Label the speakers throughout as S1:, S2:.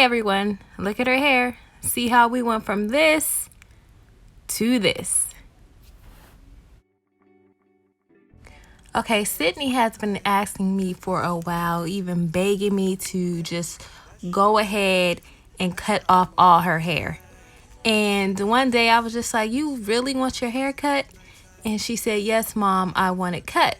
S1: everyone, look at her hair. See how we went from this to this. Okay, Sydney has been asking me for a while, even begging me to just go ahead and cut off all her hair. And one day I was just like, "You really want your hair cut?" And she said, "Yes, Mom, I want it cut."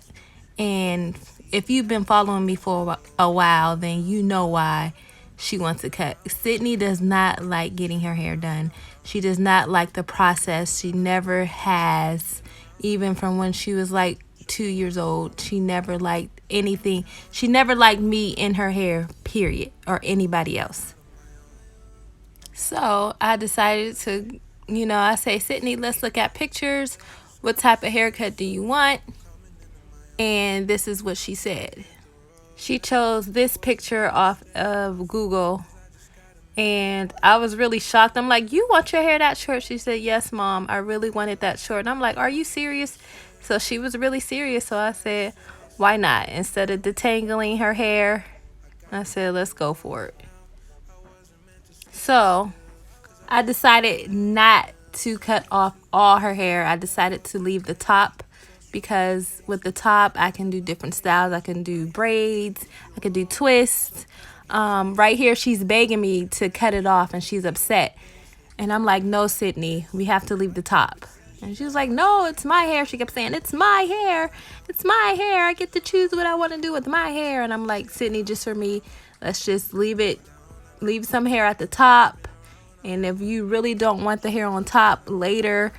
S1: And if you've been following me for a while, then you know why she wants it cut. Sydney does not like getting her hair done. She does not like the process. She never has, even from when she was like 2 years old. She never liked anything. She never liked me in her hair, period, or anybody else. So I decided to, I say, Sydney, let's look at pictures. What type of haircut do you want? And this is what she said. She chose this picture off of Google, and I was really shocked. I'm like, "You want your hair that short?" She said, "Yes, Mom, I really want it that short." And I'm like, "Are you serious?" So she was really serious. So I said, why not? Instead of detangling her hair, I said, let's go for it. So I decided not to cut off all her hair. I decided to leave the top, because with the top I can do different styles. I can do braids, I can do twists. Right here she's begging me to cut it off and she's upset. And I'm like, "No, Sydney, we have to leave the top." And she was like, "No, it's my hair." She kept saying, "It's my hair. It's my hair. I get to choose what I want to do with my hair." And I'm like, "Sydney, just for me, let's just leave some hair at the top. And if you really don't want the hair on top later,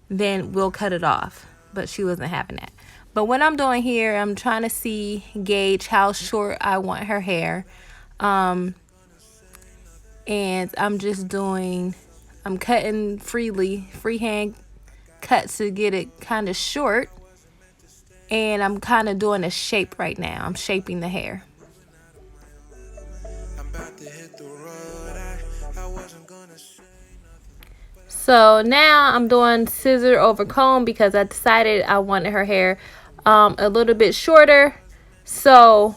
S1: then we'll cut it off." But she wasn't having that. But what I'm doing here, I'm trying to gauge how short I want her hair. And I'm cutting freehand cuts to get it kind of short. And I'm kind of doing a shape right now. I'm shaping the hair. So now I'm doing scissor over comb because I decided I wanted her hair a little bit shorter. So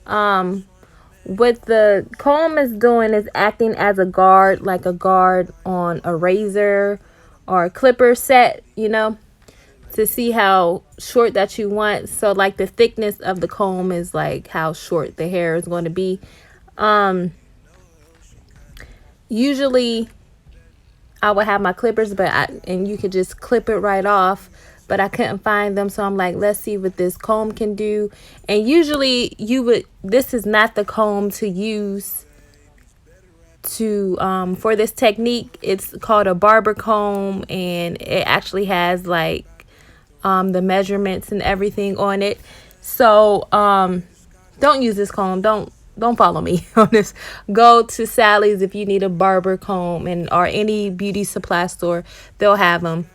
S1: what the comb is doing is acting as a guard, like a guard on a razor or a clipper set, to see how short that you want. So like the thickness of the comb is like how short the hair is going to be. Usually I would have my clippers, and you could just clip it right off, but I couldn't find them. So I'm like, let's see what this comb can do. And usually this is not the comb to use for this technique. It's called a barber comb, and it actually has like the measurements and everything on it. So don't use this comb. Don't follow me on this. Go to Sally's if you need a barber comb, or any beauty supply store. They'll have them.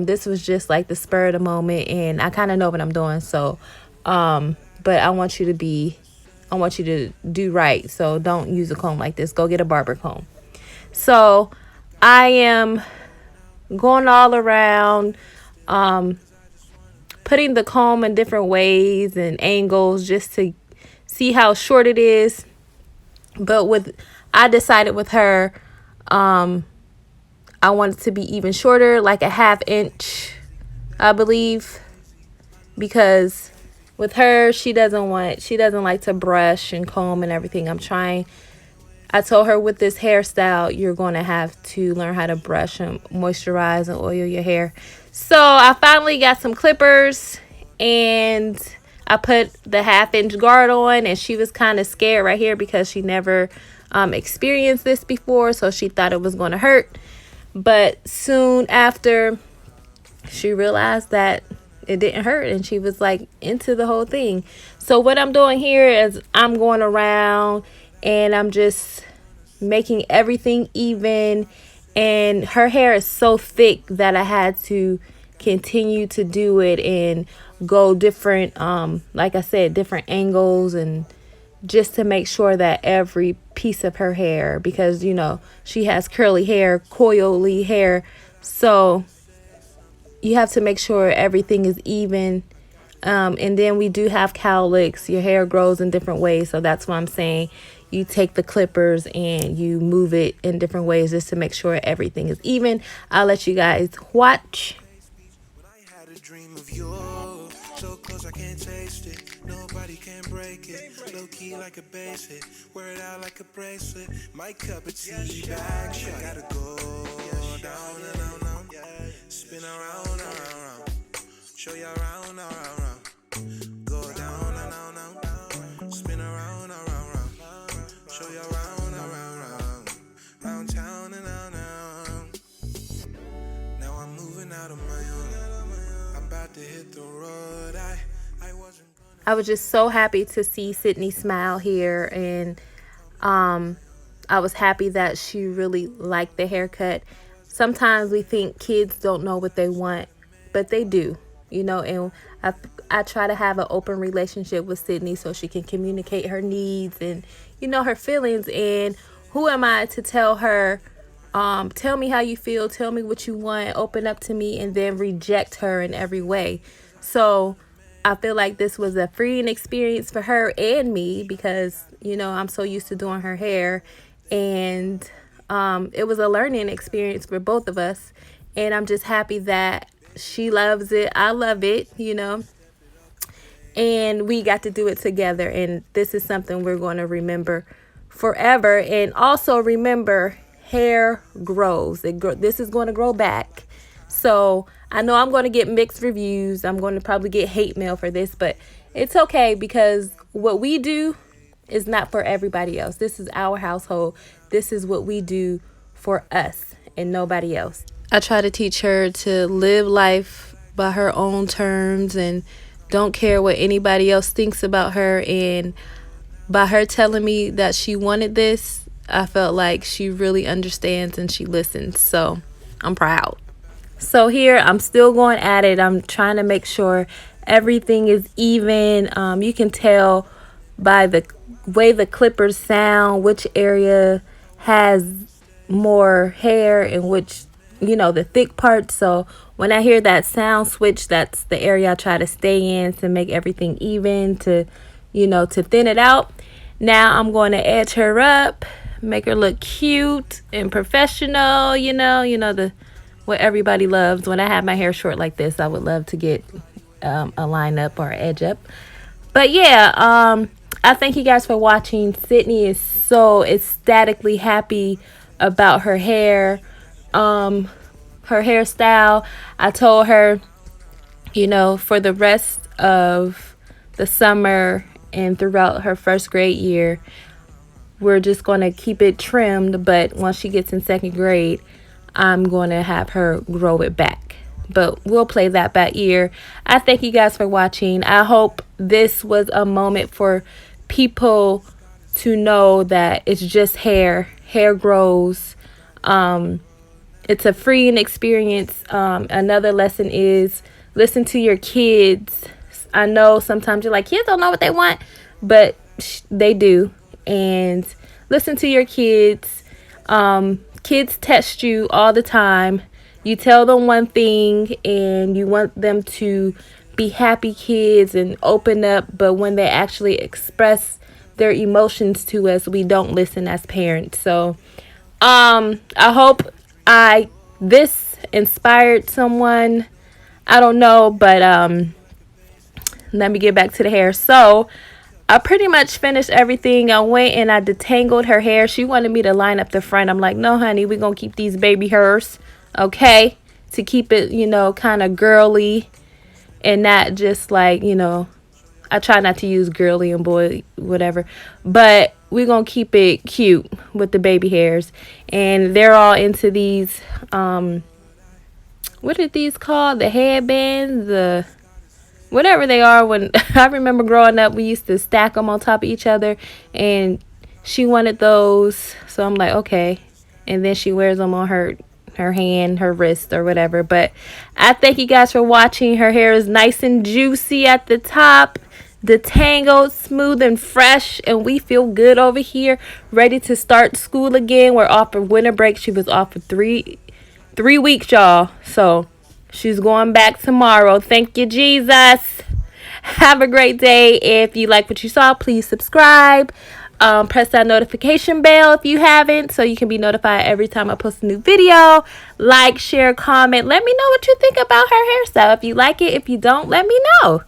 S1: This was just like the spur of the moment, and I kind of know what I'm doing. So, but I want you to do right. So don't use a comb like this. Go get a barber comb. So I am going all around, putting the comb in different ways and angles just to see how short it is. But I decided with her, I want it to be even shorter, like a 1/2 inch, I believe, because with her, she doesn't like to brush and comb and everything. I told her with this hairstyle, you're going to have to learn how to brush and moisturize and oil your hair. So I finally got some clippers, and I put the 1/2 inch guard on, and she was kind of scared right here because she never experienced this before. So she thought it was going to hurt. But soon after, she realized that it didn't hurt, and she was like into the whole thing. So what I'm doing here is I'm going around and I'm just making everything even. And her hair is so thick that I had to continue to do it and go different, like I said, different angles, and just to make sure that every piece of her hair, because she has curly hair, coily hair, so you have to make sure everything is even. And then we do have cowlicks. Your hair grows in different ways, so that's why I'm saying you take the clippers and you move it in different ways just to make sure everything is even. I'll let you guys watch.
S2: I had a dream of you, so close I can't taste it. Nobody can break it. Low key like a bass hit, wear it out like a bracelet. My cup of tea, back shot. Gotta go down and down, down. Spin around, around, around. Show you around, around, around. Go down and down, down. Spin around, around, around. Show you around, around, around. Round town and down, down. Now I'm moving out of my own. I'm about to hit the road. I wasn't gonna.
S1: I was just so happy to see Sydney smile here, and I was happy that she really liked the haircut. Sometimes we think kids don't know what they want, but they do, and I try to have an open relationship with Sydney so she can communicate her needs and, her feelings. And who am I to tell her, tell me how you feel, tell me what you want, open up to me, and then reject her in every way. So I feel like this was a freeing experience for her and me because, I'm so used to doing her hair. And it was a learning experience for both of us. And I'm just happy that she loves it. I love it, and we got to do it together. And this is something we're going to remember forever. And also remember, hair grows. This is going to grow back. So I know I'm going to get mixed reviews. I'm going to probably get hate mail for this, but it's okay because what we do is not for everybody else. This is our household. This is what we do for us and nobody else. I try to teach her to live life by her own terms and don't care what anybody else thinks about her. And by her telling me that she wanted this, I felt like she really understands and she listens. So I'm proud. So here I'm still going at it. I'm trying to make sure everything is even. You can tell by the way the clippers sound which area has more hair and which, the thick part. So when I hear that sound switch, that's the area I try to stay in to make everything even, to thin it out. Now I'm going to edge her up, make her look cute and professional, the what everybody loves. When I have my hair short like this, I would love to get a line up or edge up. But yeah, I thank you guys for watching. Sydney is so ecstatically happy about her hair, her hairstyle. I told her, for the rest of the summer and throughout her first grade year, we're just going to keep it trimmed. But once she gets in second grade, I'm going to have her grow it back. But we'll play that by ear. I thank you guys for watching. I hope this was a moment for people to know that it's just hair. Hair grows. It's a freeing experience. Another lesson is listen to your kids. I know sometimes you're like, kids don't know what they want, but they do. And listen to your kids. Kids test you all the time. You tell them one thing and you want them to be happy kids and open up, but when they actually express their emotions to us, we don't listen as parents. So I hope this inspired someone. I don't know, but let me get back to the hair. So I pretty much finished everything. I went and I detangled her hair. She wanted me to line up the front. I'm like, no, honey, we're going to keep these baby hairs, okay? To keep it, kind of girly and not just like, I try not to use girly and boy, whatever. But we're going to keep it cute with the baby hairs. And they're all into these, what are these called? The headbands, whatever they are. When I remember growing up, we used to stack them on top of each other, and she wanted those. So I'm like, okay. And then she wears them on her hand, her wrist, or whatever. But I thank you guys for watching. Her hair is nice and juicy at the top, detangled, smooth and fresh, and we feel good over here, ready to start school again. We're off for winter break. She was off for three weeks, y'all. So she's going back tomorrow. Thank you, Jesus. Have a great day. If you like what you saw, please subscribe. Press that notification bell if you haven't, so you can be notified every time I post a new video. Like, share, comment. Let me know what you think about her hairstyle. If you like it, if you don't, let me know.